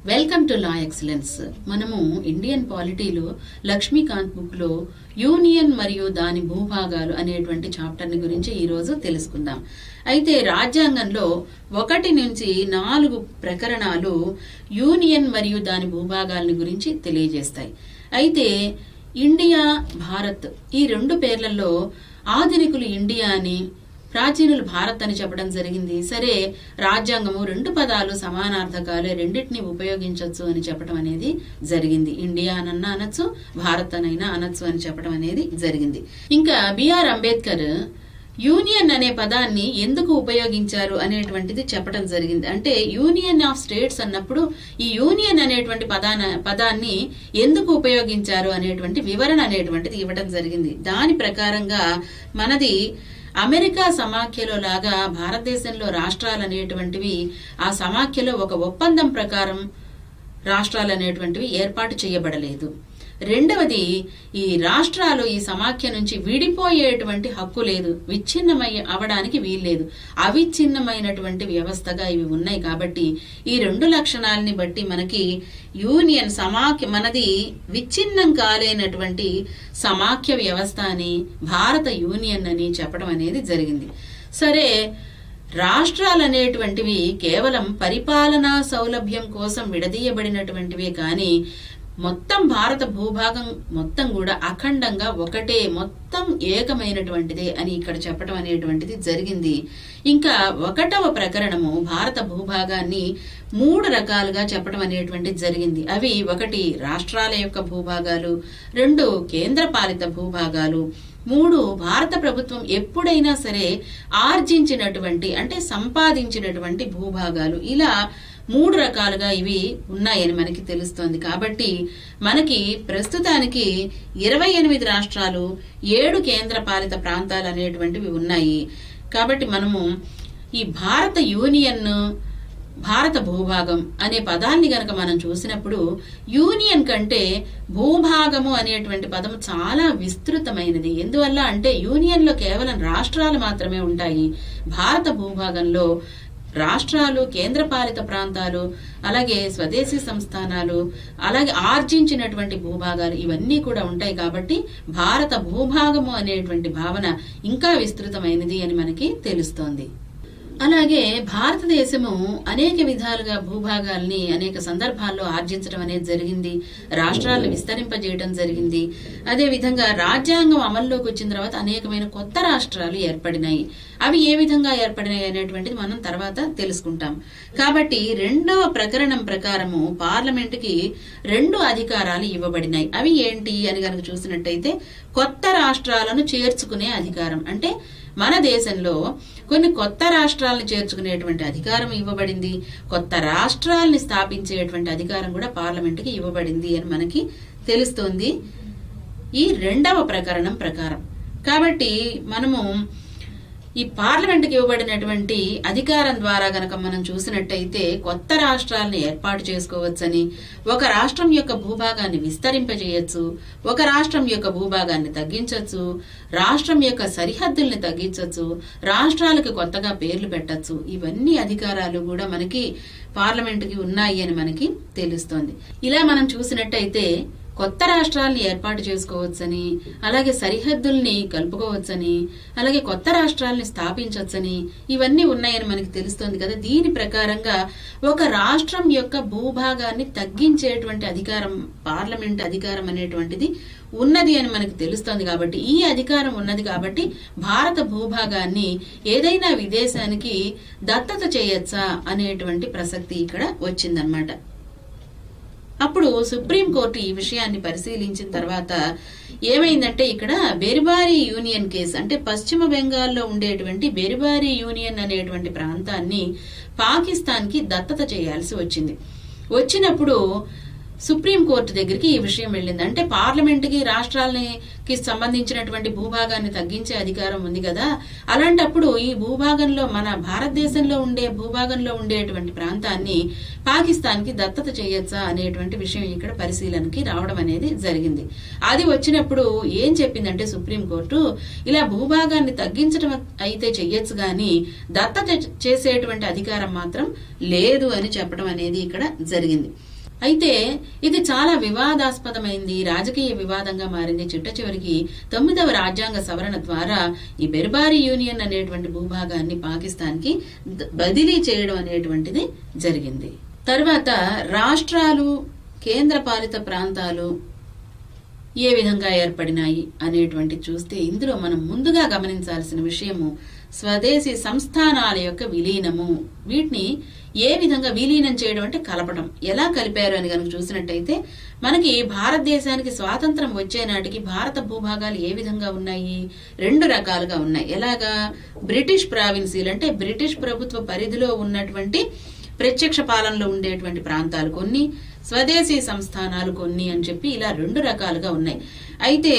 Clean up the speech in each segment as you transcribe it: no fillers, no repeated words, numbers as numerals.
Welcome to law excellence. మనము Indian పాలిటీలో Lakshmikanth book లో union మరియు దాని భూభాగాలు అనేటువంటి చాప్టర్ ని గురించి ఈ రోజు తెలుసుకుందాం. అయితే రాజ్యాంగంలో 1 నుంచి 4 ప్రకరణాలు యూనియన్ మరియు దాని భూభాగాలని గురించి తెలియజేస్తాయి. అయితే ఇండియా, భారత్ ఈ 2 పేర్లలో ఆధునికులు ఇండియా అని, ప్రాచీనులు భారత్ అని చెప్పడం జరిగింది. సరే, రాజ్యాంగము 2 పదాలు సమానార్థకాలే, రెండింటిని ఉపయోగించవచ్చు అని చెప్పడం అనేది జరిగింది. ఇండియా అనన్నా అనొచ్చు, భారత్ అనైనా అనొచ్చు అని చెప్పడం అనేది జరిగింది. ఇంకా బిఆర్ అంబేద్కర్ యూనియన్ అనే పదాన్ని ఎందుకు ఉపయోగించారు అనేటువంటిది చెప్పడం జరిగింది. అంటే యూనియన్ ఆఫ్ స్టేట్స్ అన్నప్పుడు ఈ యూనియన్ అనేటువంటి పదాన్ని ఎందుకు ఉపయోగించారు అనేటువంటి వివరణ అనేటువంటిది ఇవ్వడం జరిగింది. దాని ప్రకారంగా మనది అమెరికా సమాఖ్యలో లాగా భారతదేశంలో రాష్ట్రాలు అనేటువంటివి ఆ సమాఖ్యలో ఒక ఒప్పందం ప్రకారం రాష్ట్రాలు అనేటువంటివి ఏర్పాటు చేయబడలేదు. రెండవది, ఈ రాష్ట్రాలు ఈ సమాఖ్య నుంచి విడిపోయేటువంటి హక్కు లేదు, విచ్ఛిన్నమై అవడానికి వీల్లేదు. అవిచ్ఛిన్నమైనటువంటి వ్యవస్థగా ఇవి ఉన్నాయి. కాబట్టి ఈ 2 లక్షణాలని బట్టి మనకి యూనియన్ సమాఖ్య, మనది విచ్ఛిన్నం కాలేనటువంటి సమాఖ్య వ్యవస్థ అని, భారత యూనియన్ అని చెప్పడం అనేది జరిగింది. సరే, రాష్ట్రాలు అనేటువంటివి కేవలం పరిపాలనా సౌలభ్యం కోసం విడదీయబడినటువంటివే కానీ మొత్తం భారత భూభాగం మొత్తం కూడా అఖండంగా ఒకటే, మొత్తం ఏకమైనటువంటిదే అని ఇక్కడ చెప్పడం అనేటువంటిది జరిగింది. ఇంకా 1వ ప్రకరణము భారత భూభాగాన్ని 3 రకాలుగా చెప్పడం అనేటువంటిది జరిగింది. అవి 1 రాష్ట్రాల యొక్క భూభాగాలు, 2 కేంద్ర పాలిత భూభాగాలు, 3 భారత ప్రభుత్వం ఎప్పుడైనా సరే ఆర్జించినటువంటి అంటే సంపాదించినటువంటి భూభాగాలు. ఇలా 3 రకాలుగా ఇవి ఉన్నాయని మనకి తెలుస్తోంది. కాబట్టి మనకి ప్రస్తుతానికి 28 రాష్ట్రాలు, 7 కేంద్ర పాలిత ప్రాంతాలు అనేటువంటివి ఉన్నాయి. కాబట్టి మనము ఈ భారత యూనియన్, భారత భూభాగం అనే పదాన్ని గనక మనం చూసినప్పుడు యూనియన్ కంటే భూభాగము అనేటువంటి పదం చాలా విస్తృతమైనది. ఎందువల్ల అంటే యూనియన్ లో కేవలం రాష్ట్రాలు మాత్రమే ఉంటాయి. భారత భూభాగంలో రాష్ట్రాలు, కేంద్ర పాలిత ప్రాంతాలు, అలాగే స్వదేశీ సంస్థానాలు, అలాగే ఆర్జించినటువంటి భూభాగాలు ఇవన్నీ కూడా ఉంటాయి. కాబట్టి భారత భూభాగము అనేటువంటి భావన ఇంకా విస్తృతమైనది అని మనకి తెలుస్తోంది. అలాగే భారతదేశము అనేక విధాలుగా భూభాగాల్ని అనేక సందర్భాల్లో ఆర్జించడం అనేది జరిగింది. రాష్ట్రాలను విస్తరింపజేయడం జరిగింది. అదే విధంగా రాజ్యాంగం అమల్లోకి వచ్చిన తర్వాత అనేకమైన కొత్త రాష్ట్రాలు ఏర్పడినాయి. అవి ఏ విధంగా ఏర్పడినాయి అనేటువంటిది మనం తర్వాత తెలుసుకుంటాం. కాబట్టి 2వ ప్రకరణం ప్రకారము పార్లమెంట్ కి 2 అధికారాలు ఇవ్వబడినాయి. అవి ఏంటి అని కనుక చూసినట్టయితే, కొత్త రాష్ట్రాలను చేర్చుకునే అధికారం. అంటే మన దేశంలో కొన్ని కొత్త రాష్ట్రాలను చేర్చుకునేటువంటి అధికారం ఇవ్వబడింది. కొత్త రాష్ట్రాలని స్థాపించేటువంటి అధికారం కూడా పార్లమెంట్ కి ఇవ్వబడింది అని మనకి తెలుస్తోంది ఈ 2వ ప్రకరణం ప్రకారం. కాబట్టి మనము ఈ పార్లమెంట్ కి ఇవ్వబడినటువంటి అధికారం ద్వారా గనక మనం చూసినట్టయితే కొత్త రాష్ట్రాలను ఏర్పాటు చేసుకోవచ్చని, ఒక రాష్ట్రం యొక్క భూభాగాన్ని విస్తరింపజేయచ్చు, ఒక రాష్ట్రం యొక్క భూభాగాన్ని తగ్గించవచ్చు, రాష్ట్రం యొక్క సరిహద్దుల్ని తగ్గించవచ్చు, రాష్ట్రాలకు కొత్తగా పేర్లు పెట్టచ్చు. ఇవన్నీ అధికారాలు కూడా మనకి పార్లమెంట్ కి ఉన్నాయి అని మనకి తెలుస్తోంది. ఇలా మనం చూసినట్టయితే కొత్త రాష్ట్రాలను ఏర్పాటు చేసుకోవచ్చని, అలాగే సరిహద్దుల్ని కలుపుకోవచ్చని, అలాగే కొత్త రాష్ట్రాలని స్థాపించవచ్చని ఇవన్నీ ఉన్నాయని మనకి తెలుస్తోంది కదా. దీని ప్రకారంగా ఒక రాష్ట్రం యొక్క భూభాగాన్ని తగ్గించేటువంటి అధికారం, పార్లమెంట్ అధికారం అనేటువంటిది ఉన్నది అని మనకి తెలుస్తోంది. కాబట్టి ఈ అధికారం ఉన్నది కాబట్టి భారత భూభాగాన్ని ఏదైనా విదేశానికి దత్తత చేయొచ్చా అనేటువంటి ప్రసక్తి ఇక్కడ వచ్చిందనమాట. అప్పుడు సుప్రీంకోర్టు ఈ విషయాన్ని పరిశీలించిన తర్వాత ఏమైందంటే, ఇక్కడ బెరిబారీ యూనియన్ కేసు, అంటే పశ్చిమ బెంగాల్లో ఉండేటువంటి బెరిబారీ యూనియన్ అనేటువంటి ప్రాంతాన్ని పాకిస్తాన్ కి దత్తత చేయాల్సి వచ్చింది. వచ్చినప్పుడు సుప్రీంకోర్టు దగ్గరికి ఈ విషయం వెళ్ళింది. అంటే పార్లమెంటుకి రాష్ట్రాలకి సంబంధించినటువంటి భూభాగాన్ని తగ్గించే అధికారం ఉంది కదా, అలాంటప్పుడు ఈ భూభాగంలో మన భారతదేశంలో ఉండే భూభాగంలో ఉండేటువంటి ప్రాంతాన్ని పాకిస్తాన్కి దత్తత చేయొచ్చా అనేటువంటి విషయం ఇక్కడ పరిశీలనకి రావడం అనేది జరిగింది. అది వచ్చినప్పుడు ఏం చెప్పిందంటే సుప్రీంకోర్టు, ఇలా భూభాగాన్ని తగ్గించడం అయితే చెయ్యొచ్చు గాని దత్తత చేసేటువంటి అధికారం మాత్రం లేదు అని చెప్పడం అనేది ఇక్కడ జరిగింది. అయితే ఇది చాలా వివాదాస్పదమైంది, రాజకీయ వివాదంగా మారింది. చిట్ట చివరికి 9వ రాజ్యాంగ సవరణ ద్వారా ఈ బెర్బారీ యూనియన్ అనేటువంటి భూభాగాన్ని పాకిస్తాన్కి బదిలీ చేయడం అనేటువంటిది జరిగింది. తర్వాత రాష్ట్రాలు, కేంద్రపాలిత ప్రాంతాలు ఏ విధంగా ఏర్పడినాయి అనేటువంటి చూస్తే ఇందులో మనం ముందుగా గమనించాల్సిన విషయము స్వదేశీ సంస్థానాల యొక్క విలీనము. వీటిని ఏ విధంగా విలీనం చేయడం అంటే కలపడం. ఎలా కలిపారు అని కనుక చూసినట్టయితే మనకి భారతదేశానికి స్వాతంత్రం వచ్చే నాటికి భారత భూభాగాలు ఏ విధంగా ఉన్నాయి, 2 రకాలుగా ఉన్నాయి. ఎలాగా? బ్రిటిష్ ప్రావిన్సీలు అంటే బ్రిటిష్ ప్రభుత్వ పరిధిలో ఉన్నటువంటి ప్రత్యక్ష పాలనలో ఉండేటువంటి ప్రాంతాలు కొన్ని, స్వదేశీ సంస్థానాలు కొన్ని అని చెప్పి ఇలా 2 రకాలుగా ఉన్నాయి. అయితే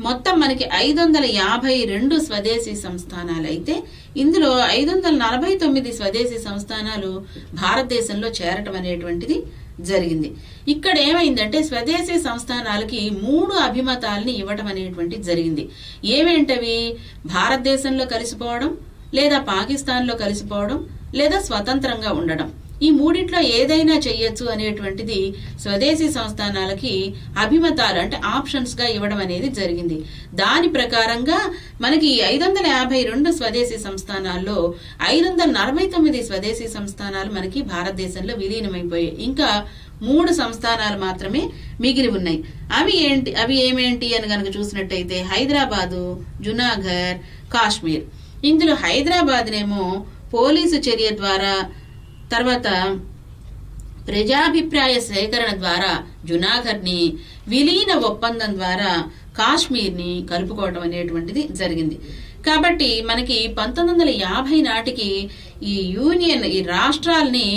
మొత్తం మనకి 552 స్వదేశీ సంస్థానాలు అయితే ఇందులో 549 స్వదేశీ సంస్థానాలు భారతదేశంలో చేరటం అనేటువంటిది జరిగింది. ఇక్కడ ఏమైందంటే స్వదేశీ సంస్థానాలకి 3 అభిమతాలని ఇవ్వటం అనేటువంటిది జరిగింది. ఏమేంటవి? భారతదేశంలో కలిసిపోవడం, లేదా పాకిస్తాన్లో కలిసిపోవడం, లేదా స్వతంత్రంగా ఉండడం. ఈ మూడిట్లో ఏదైనా చెయ్యొచ్చు అనేటువంటిది స్వదేశీ సంస్థానాలకి అభిమతాలు అంటే ఆప్షన్స్ గా ఇవ్వడం అనేది జరిగింది. దాని ప్రకారంగా మనకి 552 స్వదేశీ సంస్థానాల్లో 549 స్వదేశీ సంస్థానాలు మనకి భారతదేశంలో విలీనమైపోయాయి. ఇంకా 3 సంస్థానాలు మాత్రమే మిగిలి ఉన్నాయి. అవి ఏమేంటి అని కనుక చూసినట్టయితే హైదరాబాదు, జునాగఢ్, కాశ్మీర్. ఇందులో హైదరాబాద్ నేమో పోలీసు చర్య ద్వారా, తర్వాత ప్రజాభిప్రాయ సేకరణ ద్వారా జునాగఢ్ ని, విలీన ఒప్పందం ద్వారా కాశ్మీర్ ని కలుపుకోవడం అనేటువంటిది జరిగింది. కాబట్టి మనకి 1950 నాటికి ఈ రాష్ట్రాలని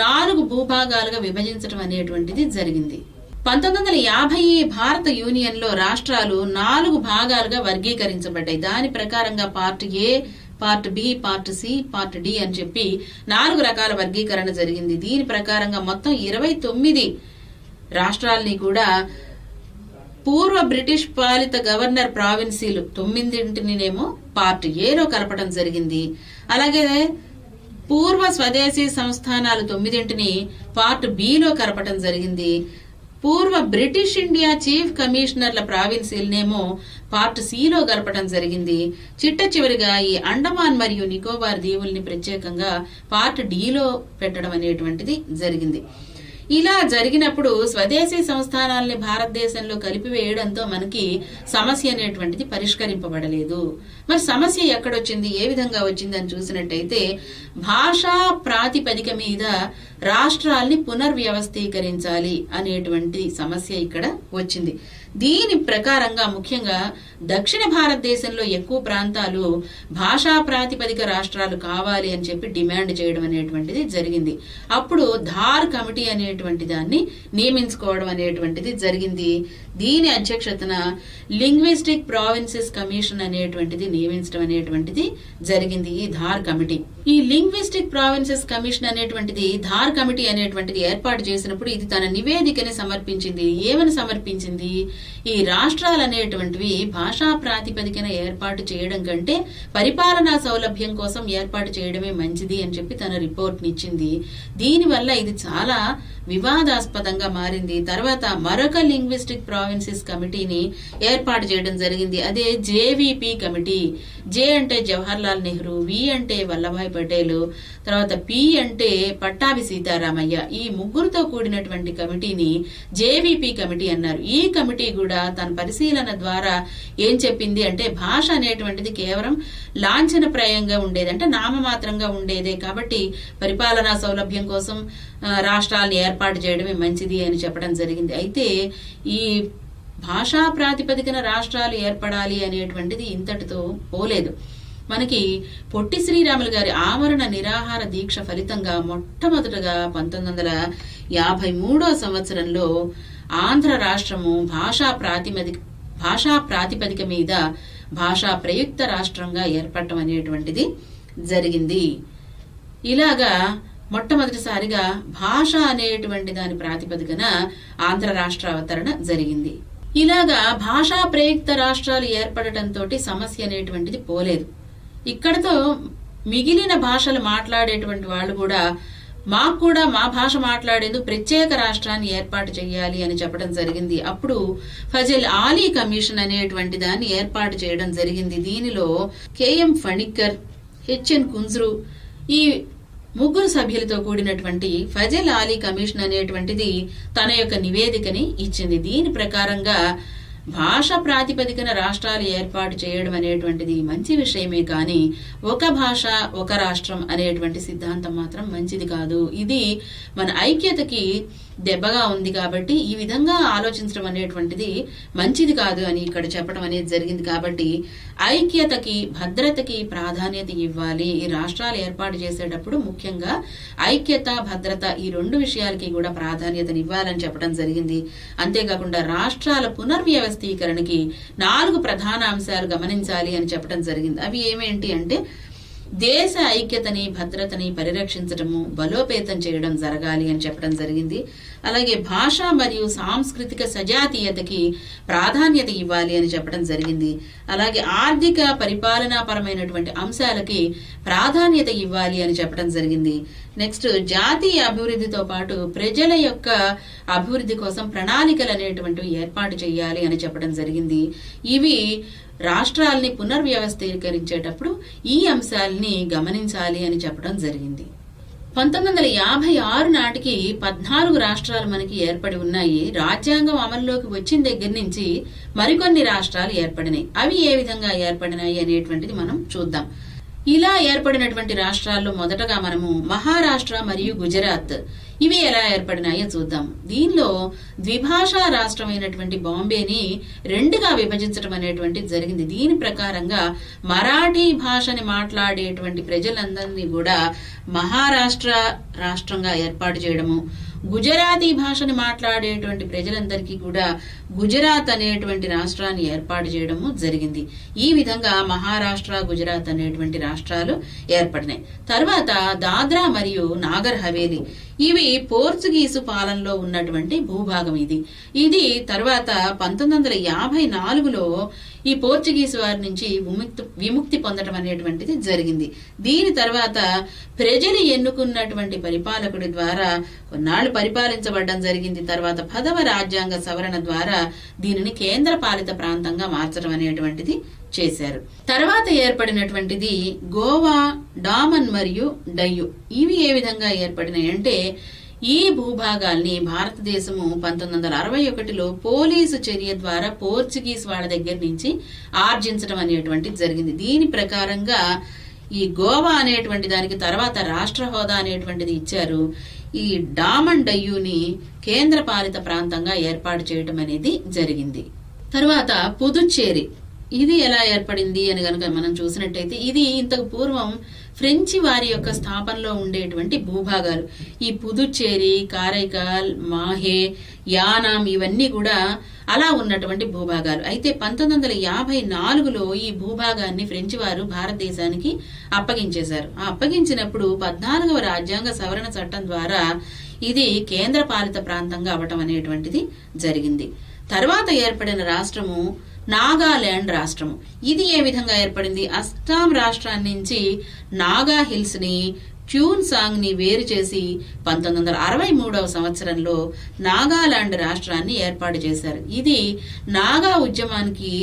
4 భూభాగాలుగా విభజించడం అనేటువంటిది జరిగింది. 1950 భారత యూనియన్ లో రాష్ట్రాలు 4 భాగాలుగా వర్గీకరించబడ్డాయి. దాని ప్రకారంగా part A, part B, part C, part D అని చెప్పి 4 రకాల వర్గీకరణ జరిగింది. దీని ప్రకారంగా మొత్తం 29 రాష్ట్రాలని కూడా పూర్వ బ్రిటిష్ పాలిత గవర్నర్ ప్రావిన్సీలు 9నేమో పార్ట్ ఏలో కలపడం జరిగింది. అలాగే పూర్వ స్వదేశీ సంస్థానాలు 9ని పార్ట్ బిలో కలపడం జరిగింది. పూర్వ బ్రిటిష్ ఇండియా చీఫ్ కమిషనర్ల ప్రావిన్సీలనేమో పార్ట్ సిలో కలపడం జరిగింది. చిట్ట చివరిగా ఈ అండమాన్ మరియు నికోబార్ దీవుల్ని ప్రత్యేకంగా పార్ట్ డిలో పెట్టడం అనేటువంటిది జరిగింది. ఇలా జరిగినప్పుడు స్వదేశీ సంస్థానాల్ని భారతదేశంలో కలిపివేయడంతో మనకి సమస్య అనేటువంటిది పరిష్కరింపబడలేదు. మరి సమస్య ఎక్కడొచ్చింది, ఏ విధంగా వచ్చింది అని చూసినట్టయితే భాషా ప్రాతిపదిక మీద రాష్ట్రాల్ని పునర్వ్యవస్థీకరించాలి అనేటువంటి సమస్య ఇక్కడ వచ్చింది. దీని ప్రకారంగా ముఖ్యంగా దక్షిణ భారతదేశంలో ఎక్కువ ప్రాంతాలు భాషా ప్రాతిపదిక రాష్ట్రాలు కావాలి అని చెప్పి డిమాండ్ చేయడం అనేటువంటిది జరిగింది. అప్పుడు ధార్ కమిటీ అనేటువంటి దాన్ని నియమించుకోవడం అనేటువంటిది జరిగింది. దీని అధ్యక్షతన లింగ్విస్టిక్ ప్రావిన్సెస్ కమిషన్ అనేటువంటిది నియమించడం అనేటువంటిది జరిగింది. ఈ ధార్ కమిటీ, ఈ లింగ్విస్టిక్ ప్రావిన్సెస్ కమిషన్ అనేటువంటిది ధార్ కమిటీ అనేటువంటిది ఏర్పాటు చేసినప్పుడు ఇది తన నివేదికని సమర్పించింది. ఏమని సమర్పించింది? ఈ రాష్ట్రాలు అనేటువంటివి భాషా ప్రాతిపదికన ఏర్పాటు చేయడం కంటే పరిపాలనా సౌలభ్యం కోసం ఏర్పాటు చేయడమే మంచిది అని చెప్పి తన రిపోర్ట్ నిచ్చింది. దీనివల్ల ఇది చాలా వివాదాస్పదంగా మారింది. తర్వాత మరొక లింగ్విస్టిక్ ప్రావిన్సెస్ కమిటీని ఏర్పాటు చేయడం జరిగింది. అదే జేవీపీ కమిటీ. జే అంటే జవహర్ లాల్ నెహ్రూ, వి అంటే వల్లభాయ్ పటేల్, తర్వాత పి అంటే పట్టాభి సీతారామయ్య. ఈ ముగ్గురుతో కూడినటువంటి కమిటీని జేవీపీ కమిటీ అన్నారు. ఈ కమిటీ కూడా తన పరిశీలన ద్వారా ఏం చెప్పింది అంటే భాష అనేటువంటిది కేవలం లాంఛనప్రాయంగా ఉండేది, అంటే నామమాత్రంగా ఉండేదే. కాబట్టి పరిపాలనా సౌలభ్యం కోసం రాష్ట్రాలను ఏర్పాటు చేయడమే మంచిది అని చెప్పడం జరిగింది. అయితే ఈ భాషా ప్రాతిపదికన రాష్ట్రాలు ఏర్పడాలి అనేటువంటిది ఇంతటితో పోలేదు. మనకి పొట్టి శ్రీరాములు గారి ఆమరణ నిరాహార దీక్ష ఫలితంగా మొట్టమొదటగా 1953వ సంవత్సరంలో ఆంధ్ర రాష్ట్రము భాషా ప్రాతిపదిక మీద భాషా ప్రయుక్త రాష్ట్రంగా ఏర్పడటం అనేటువంటిది జరిగింది. ఇలాగా మొట్టమొదటిసారిగా భాష అనేటువంటి దాని ప్రాతిపదికన ఆంధ్ర రాష్ట్ర అవతరణ జరిగింది. ఇలాగా భాషా ప్రయుక్త రాష్ట్రాలు ఏర్పడటంతో సమస్య అనేటువంటిది పోలేదు. ఇక్కడతో మిగిలిన భాషలు మాట్లాడేటువంటి వాళ్ళు కూడా మాకు కూడా మా భాష మాట్లాడేందుకు ప్రత్యేక రాష్ట్రాన్ని ఏర్పాటు చేయాలి అని చెప్పడం జరిగింది. అప్పుడు ఫజల్ ఆలీ కమిషన్ అనేటువంటి దాన్ని ఏర్పాటు చేయడం జరిగింది. దీనిలో కెఎం ఫణిక్కర్, హెచ్ఎన్ కుంజ్రు ఈ ముగ్గురు సభ్యులతో కూడినటువంటి ఫజల్ ఆలీ కమిషన్ అనేటువంటిది తన యొక్క నివేదికని ఇచ్చింది. దీని ప్రకారంగా భాష ప్రాతిపదికన రాష్ట్రాలు ఏర్పాటు చేయడం అనేటువంటిది మంచి విషయమే, కానీ ఒక భాష ఒక రాష్ట్రం అనేటువంటి సిద్ధాంతం మాత్రం మంచిది కాదు. ఇది మన ఐక్యతకి దెబ్బగా ఉంది కాబట్టి ఈ విధంగా ఆలోచించడం అనేటువంటిది మంచిది కాదు అని ఇక్కడ చెప్పడం అనేది జరిగింది. కాబట్టి ఐక్యతకి భద్రతకి ప్రాధాన్యత ఇవ్వాలి. ఈ రాష్ట్రాలు ఏర్పాటు చేసేటప్పుడు ముఖ్యంగా ఐక్యత భద్రత ఈ రెండు విషయాలకి కూడా ప్రాధాన్యతను ఇవ్వాలని చెప్పడం జరిగింది. అంతేకాకుండా రాష్ట్రాల పునర్వ్యవస్థీకరణకి 4 ప్రధాన అంశాలు గమనించాలి అని చెప్పడం జరిగింది. అవి ఏమేంటి అంటే దేశ ఐక్యతని భద్రతని పరిరక్షించడము బలోపేతం చేయడం జరగాలి అని చెప్పడం జరిగింది. అలాగే భాష మరియు సాంస్కృతిక సజాతీయతకి ప్రాధాన్యత ఇవ్వాలి అని చెప్పడం జరిగింది. అలాగే ఆర్థిక పరిపాలనాపరమైనటువంటి అంశాలకి ప్రాధాన్యత ఇవ్వాలి అని చెప్పడం జరిగింది. నెక్స్ట్ జాతీయ అభివృద్ధితో పాటు ప్రజల యొక్క అభివృద్ధి కోసం ప్రణాళికలు అనేటువంటివి ఏర్పాటు చేయాలి అని చెప్పడం జరిగింది. ఇవి రాష్ట్రాల్ని పునర్వ్యవస్థీకరించేటప్పుడు ఈ అంశాలని గమనించాలి అని చెప్పడం జరిగింది. 1956 నాటికి 14 రాష్ట్రాలు మనకి ఏర్పడి ఉన్నాయి. రాజ్యాంగం అమల్లోకి వచ్చిన దగ్గర నుంచి మరికొన్ని రాష్ట్రాలు ఏర్పడినాయి. అవి ఏ విధంగా ఏర్పడినాయి అనేటువంటిది మనం చూద్దాం. ఇలా ఏర్పడినటువంటి రాష్ట్రాల్లో మొదటగా మనము మహారాష్ట్ర మరియు గుజరాత్ ఇవి ఎలా ఏర్పడినాయో చూద్దాం. దీనిలో ద్విభాషా రాష్ట్రమైనటువంటి బాంబేని 2గా విభజించడం అనేటువంటిది జరిగింది. దీని ప్రకారంగా మరాఠీ భాషని మాట్లాడేటువంటి ప్రజలందరినీ కూడా మహారాష్ట్ర రాష్ట్రంగా ఏర్పాటు చేయడము, గుజరాతీ భాషని మాట్లాడేటువంటి ప్రజలందరికీ కూడా గుజరాత్ అనేటువంటి రాష్ట్రాన్ని ఏర్పాటు చేయడము జరిగింది. ఈ విధంగా మహారాష్ట్ర గుజరాత్ అనేటువంటి రాష్ట్రాలు ఏర్పడినాయి. తర్వాత దాద్రా మరియు నాగర్ హవేలీ ఇవి పోర్చుగీసు పాలనలో ఉన్నటువంటి భూభాగం. ఇది తర్వాత 1954లో ఈ పోర్చుగీసు వారి నుంచి విముక్తి పొందడం అనేటువంటిది జరిగింది. దీని తర్వాత ప్రజలు ఎన్నుకున్నటువంటి పరిపాలకుడి ద్వారా కొన్నాళ్లు పరిపాలించబడడం జరిగింది. తర్వాత 10వ రాజ్యాంగ సవరణ ద్వారా దీనిని కేంద్ర పాలిత ప్రాంతంగా మార్చడం అనేటువంటిది చేశారు. తర్వాత ఏర్పడినటువంటిది గోవా, డామన్ మరియు డయ్యు. ఇవి ఏ విధంగా ఏర్పడినాయి అంటే ఈ భూభాగాల్ని భారతదేశము 1961లో పోలీసు చర్య ద్వారా పోర్చుగీస్ వాళ్ళ దగ్గర నుంచి ఆర్జించడం అనేటువంటిది జరిగింది. దీని ప్రకారంగా ఈ గోవా అనేటువంటి దానికి తర్వాత రాష్ట్ర హోదా అనేటువంటిది ఇచ్చారు. ఈ డామన్ డయ్యూని కేంద్ర పాలిత ప్రాంతంగా ఏర్పాటు చేయడం అనేది జరిగింది. తర్వాత పుదుచ్చేరి ఇది ఎలా ఏర్పడింది అని గనుక మనం చూసినట్టయితే ఇది ఇంతకు పూర్వం ఫ్రెంచి వారి యొక్క స్థాపనలో ఉండేటువంటి భూభాగాలు. ఈ పుదుచ్చేరి, కారైకాల్, మాహే, యానాం ఇవన్నీ కూడా అలా ఉన్నటువంటి భూభాగాలు. అయితే 1954లో ఈ భూభాగాన్ని ఫ్రెంచి వారు భారతదేశానికి అప్పగించేశారు. ఆ అప్పగించినప్పుడు 14వ రాజ్యాంగ సవరణ చట్టం ద్వారా ఇది కేంద్ర పాలిత ప్రాంతంగా అవటం అనేటువంటిది జరిగింది. తర్వాత ఏర్పడిన రాష్ట్రము నాగాలాండ్ రాష్ట్రము. ఇది ఏ విధంగా ఏర్పడింది? అస్సాం రాష్ట్రాన్ని నుంచి నాగా హిల్స్ ని, ట్యూన్ సాంగ్ ని వేరు చేసి 1963వ సంవత్సరంలో నాగాలాండ్ రాష్ట్రాన్ని ఏర్పాటు చేశారు. ఇది నాగా ఉద్యమానికి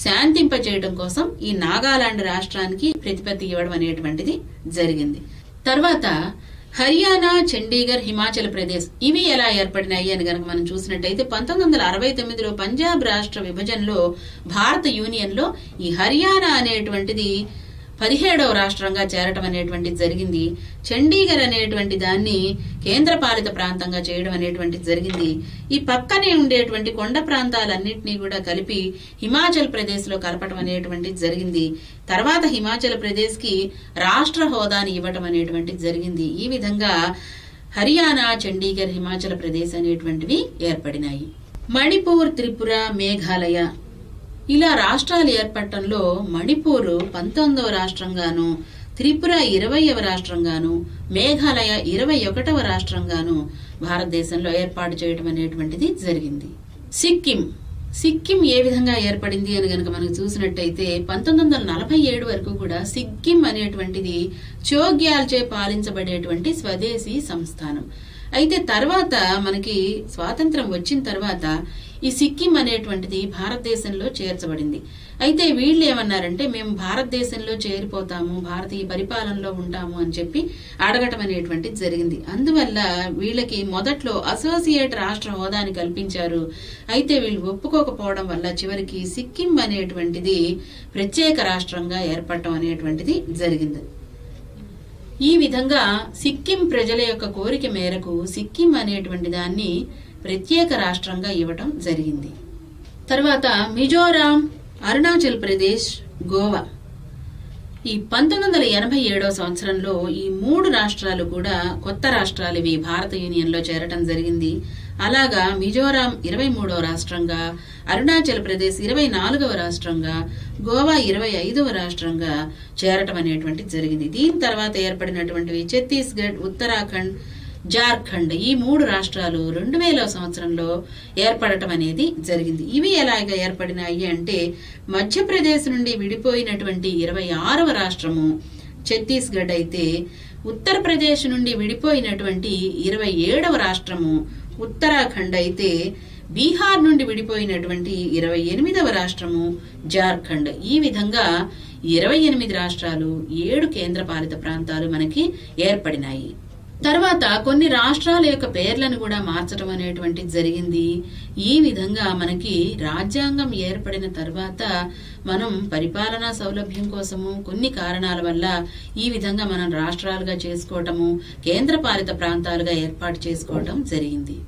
శాంతింపచేయడం కోసం ఈ నాగాలాండ్ రాష్ట్రానికి ప్రతిపత్తి ఇవ్వడం అనేటువంటిది జరిగింది. తర్వాత హర్యానా, చండీగఢ్, హిమాచల్ ప్రదేశ్ ఇవి ఎలా ఏర్పడినాయి అని గనక మనం చూసినట్టయితే 1969లో పంజాబ్ రాష్ట్ర విభజనలో భారత యూనియన్ లో ఈ హర్యానా అనేటువంటిది 17వ రాష్ట్రంగా చేరటం అనేటువంటిది జరిగింది. చండీగఢ్ అనేటువంటి దాన్ని కేంద్ర పాలిత ప్రాంతంగా చేయడం అనేటువంటిది జరిగింది. ఈ పక్కనే ఉండేటువంటి కొండ ప్రాంతాలన్నింటినీ కూడా కలిపి హిమాచల్ ప్రదేశ్ లో కలపడం అనేటువంటిది జరిగింది. తర్వాత హిమాచల్ ప్రదేశ్ కి రాష్ట్ర హోదాని ఇవ్వటం అనేటువంటిది జరిగింది. ఈ విధంగా హర్యానా, చండీగఢ్, హిమాచల్ ప్రదేశ్ అనేటువంటివి ఏర్పడినాయి. మణిపూర్, త్రిపుర, మేఘాలయ ఇలా రాష్ట్రాలు ఏర్పడటంలో మణిపూర్ 19వ రాష్ట్రంగాను, త్రిపుర 20వ రాష్ట్రంగాను, మేఘాలయ 21వ రాష్ట్రంగాను భారతదేశంలో ఏర్పాటు చేయడం అనేటువంటిది జరిగింది. సిక్కిం ఏ విధంగా ఏర్పడింది అని గనక మనకు చూసినట్టయితే 1947 వరకు కూడా సిక్కిం అనేటువంటిది చోగ్యాల్చే పాలించబడేటువంటి స్వదేశీ సంస్థానం. అయితే తర్వాత మనకి స్వాతంత్రం వచ్చిన తర్వాత ఈ సిక్కిం అనేటువంటిది భారతదేశంలో చేర్చబడింది. అయితే వీళ్ళు ఏమన్నారంటే మేము భారతదేశంలో చేరిపోతాము, భారతీయ పరిపాలనలో ఉంటాము అని చెప్పి అడగటం అనేటువంటిది జరిగింది. అందువల్ల వీళ్ళకి మొదట్లో అసోసియేట్ రాష్ట్ర హోదాని కల్పించారు. అయితే వీళ్ళు ఒప్పుకోకపోవడం వల్ల చివరికి సిక్కిం అనేటువంటిది ప్రత్యేక రాష్ట్రంగా ఏర్పడటం అనేటువంటిది జరిగింది. ఈ విధంగా సిక్కిం ప్రజల యొక్క కోరిక మేరకు సిక్కిం అనేటువంటి దాన్ని ప్రత్యేక రాష్ట్రంగా ఇవ్వటం జరిగింది. తర్వాత మిజోరాం, అరుణాచల్ ప్రదేశ్, గోవా ఈ 1987వ సంవత్సరంలో ఈ 3 రాష్ట్రాలు కూడా కొత్త రాష్ట్రాలు ఇవి భారత యూనియన్ లో చేరటం జరిగింది. అలాగా మిజోరాం 23వ రాష్ట్రంగా, అరుణాచల్ ప్రదేశ్ 24వ రాష్ట్రంగా, గోవా 25వ రాష్ట్రంగా చేరటం అనేటువంటిది జరిగింది. దీని తర్వాత ఏర్పడినటువంటివి ఛత్తీస్గఢ్, ఉత్తరాఖండ్, జార్ఖండ్ ఈ 3 రాష్ట్రాలు 2000వ సంవత్సరంలో ఏర్పడటం అనేది జరిగింది. ఇవి ఎలాగ ఏర్పడినాయి అంటే మధ్యప్రదేశ్ నుండి విడిపోయినటువంటి 26వ రాష్ట్రము ఛత్తీస్గఢ్ అయితే, ఉత్తరప్రదేశ్ నుండి విడిపోయినటువంటి 27వ రాష్ట్రము ఉత్తరాఖండ్ అయితే, బీహార్ నుండి విడిపోయినటువంటి 28వ రాష్ట్రము జార్ఖండ్. ఈ విధంగా 28 రాష్ట్రాలు, 7 కేంద్రపాలిత ప్రాంతాలు మనకి ఏర్పడినాయి. తర్వాత కొన్ని రాష్ట్రాల యొక్క పేర్లను కూడా మార్చడం అనేటువంటిది జరిగింది. ఈ విధంగా మనకి రాజ్యాంగం ఏర్పడిన తర్వాత మనం పరిపాలనా సౌలభ్యం కోసము కొన్ని కారణాల వల్ల ఈ విధంగా మనం రాష్ట్రాలుగా చేసుకోవటము, కేంద్రపాలిత ప్రాంతాలుగా ఏర్పాటు చేసుకోవటం జరిగింది.